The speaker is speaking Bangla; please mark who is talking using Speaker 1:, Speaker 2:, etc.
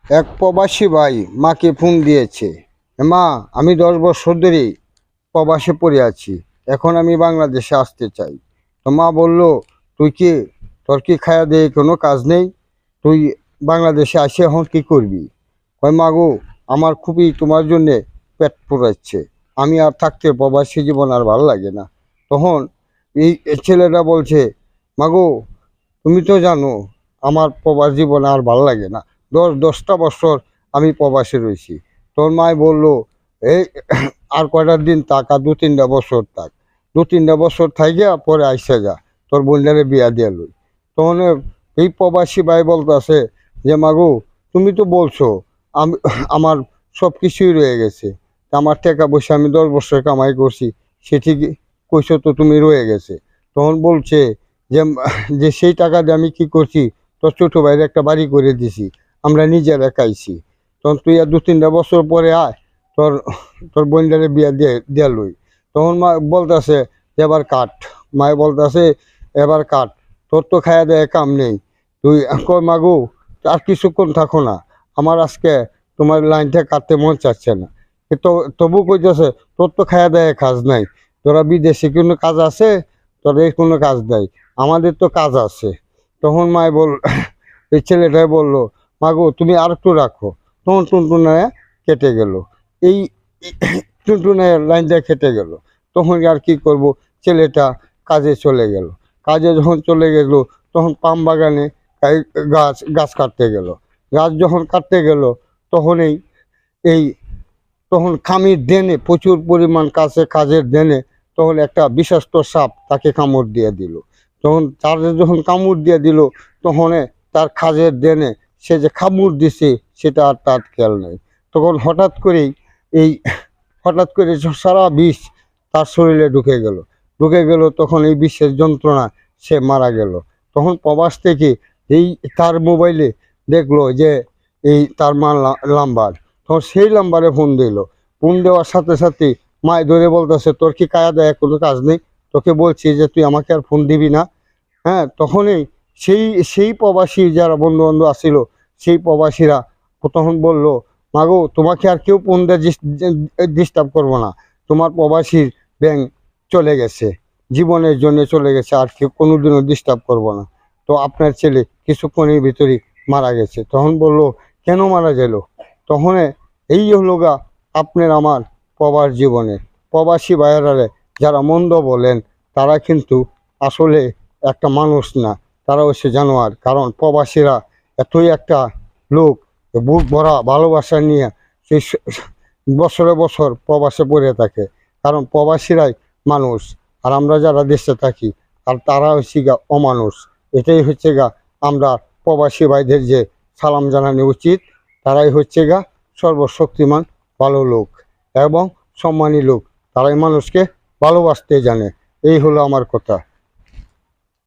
Speaker 1: এক প্রবাসী ভাই মাকে ফোন দিয়েছে, মা আমি 10 বছর ধরেই প্রবাসে পড়ে আছি, এখন আমি বাংলাদেশে আসতে চাই। তো মা বলল, তুই কি, তোর কি খায়া দেয়ে কোনো কাজ নেই? তুই বাংলাদেশে আসে এখন কি করবি? কয় মা গো, আমার খুবই তোমার জন্যে পেট পুরাচ্ছে, আমি আর থাকতে প্রবাসী জীবন আর ভালো লাগে না। তখন এই ছেলেটা বলছে, মা গো, তুমি তো জানো আমার প্রবাস জীবন আর ভালো লাগে না, 10টা বছর আমি প্রবাসে রয়েছি। তোর মায় বললো, এই আর কয়টা দিন থাক, আর 2-3টা বছর থাক, 2-3টা বছর থাইকা পরে আইসা যা, তোর বোনটারে বিয়া দিয়া লই। তখন এই প্রবাসী ভাই বলতেছে যে মাগো, তুমি তো বলছো আমি আমার সব কিছুই রয়ে গেছে, আমার টাকা পয়সা আমি 10 বছর কামাই করছি, সে ঠিকই কইছো তো তুমি রয়ে গেছে। তখন বলছে যে যে সেই টাকা দিয়ে আমি কি করছি, তোর ছোট ভাইয়ের একটা বাড়ি করে দিছি, আমরা নিজেরা খাইছি। তখন তুই আর 2-3টা বছর পরে আয়, তোর তোর বোনটারে বিয়া দিয়া লই। তখন মা বলতেছে, এবার কাট। মায়ে বলতেছে, এবার কাট, তোর তো খায়া দেয় কাম নেই। তুই কই মাগো, আর কিছুক্ষণ থাকো না, আমার আজকে তোমার লাইনটা কাটতে মন চাচ্ছে না। তো তবু কইতেছে, তোর তো খায়া দেয় কাজ নাই, তোরা বিদেশে কোনো কাজ আছে? তোর এই কোনো কাজ নাই, আমাদের তো কাজ আছে। তখন মায় এই ছেলেটাই বললো, মাগো তুমি আর একটু রাখো। তখন টুনটুনায় কেটে গেল। এই টুনটুনায় লাইনটা কেটে গেল। তখন আর কি করব, ছেলেটা কাজে চলে গেল। কাজে যখন চলে গেল, তখন পাম বাগানে গাছ গাছ কাটতে গেল। গাছ যখন কাটতে গেল, তখনই এই তখন খামির দেনে প্রচুর পরিমাণ কাজের দেনে তখন একটা বিষাক্ত সাপ তাকে কামড় দিয়ে দিল। তখন তার যখন কামড় দিয়ে দিল, তখন তার কাজের দেনে সে যে কামড় দিছে সেটা আর তার খেয়াল নেই। তখন এই হঠাৎ করে সারা বিষ তার শরীরে ঢুকে গেল। তখন এই বিষের যন্ত্রণা সে মারা গেল। তখন প্রবাস থেকে এই তার মোবাইলে দেখলো যে এই তার মা নাম্বার, তখন সেই নাম্বারে ফোন দিল। ফোন দেওয়ার সাথে সাথে মায় ধরে বলতেছে, তোর কি কায়া দেয় কোনো কাজ নেই? তোকে বলছি যে তুই আমাকে আর ফোন দিবি না। হ্যাঁ, তখনই সেই সেই প্রবাসী যারা বন্ধু বান্ধব আসছিল, সেই প্রবাসীরা তখন বলল, মাগো তোমাকে আর কেউ ফোন দিয়ে ডিস্টার্ব করবো না, তোমার প্রবাসীর ব্যাংক চলে গেছে, জীবনের জন্য চলে গেছে, আর কেউ কোনোদিনও ডিস্টার্ব করবো না। তো আপনার ছেলে কিছুক্ষণের ভিতরেই মারা গেছে। তখন বলল, কেন মারা গেল? তখন এই হলো গা আপনার আমার প্রবাস জীবনে প্রবাসী ভাইয়েরারে যারা মন্দ বলেন, তারা কিন্তু আসলে একটা মানুষ না, তারা হচ্ছে জানোয়ার। কারণ প্রবাসীরা এতই একটা লোক, বুক ভরা ভালোবাসা নিয়ে সেই বছরে বছর প্রবাসে পড়ে থাকে। কারণ প্রবাসীরাই মানুষ, আর আমরা যারা দেশে থাকি আর তারা হচ্ছে গা অমানুষ। এটাই হচ্ছে গা আমরা প্রবাসী ভাইদের যে সালাম জানানো উচিত। তারাই হচ্ছে গা সর্বশক্তিমান ভালো লোক এবং সম্মানী লোক, তারাই মানুষকে ভালোবাসতে জানে। এই হলো আমার কথা।